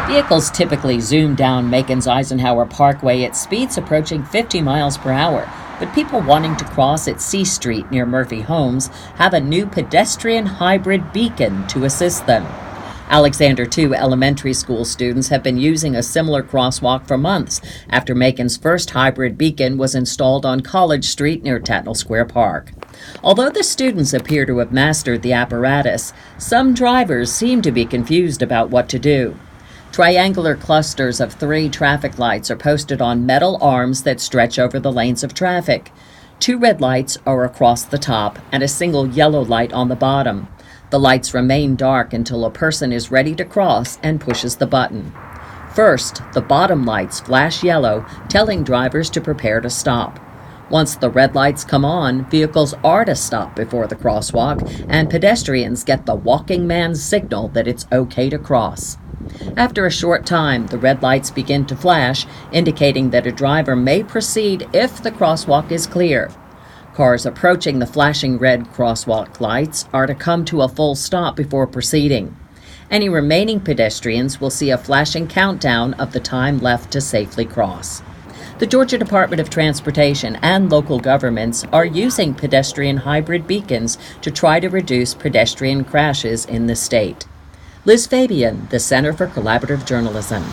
Vehicles typically zoom down Macon's Eisenhower Parkway at speeds approaching 50 miles per hour, but people wanting to cross at C Street near Murphy Homes have a new pedestrian hybrid beacon to assist them. Alexander II elementary school students have been using a similar crosswalk for months after Macon's first hybrid beacon was installed on College Street near Tatnall Square Park. Although the students appear to have mastered the apparatus, some drivers seem to be confused about what to do. Triangular clusters of 3 traffic lights are posted on metal arms that stretch over the lanes of traffic. 2 red lights are across the top and a single yellow light on the bottom. The lights remain dark until a person is ready to cross and pushes the button. First, the bottom lights flash yellow, telling drivers to prepare to stop. Once the red lights come on, vehicles are to stop before the crosswalk, and pedestrians get the walking man's signal that it's okay to cross. After a short time, the red lights begin to flash, indicating that a driver may proceed if the crosswalk is clear. Cars approaching the flashing red crosswalk lights are to come to a full stop before proceeding. Any remaining pedestrians will see a flashing countdown of the time left to safely cross. The Georgia Department of Transportation and local governments are using pedestrian hybrid beacons to try to reduce pedestrian crashes in the state. Liz Fabian, the Center for Collaborative Journalism.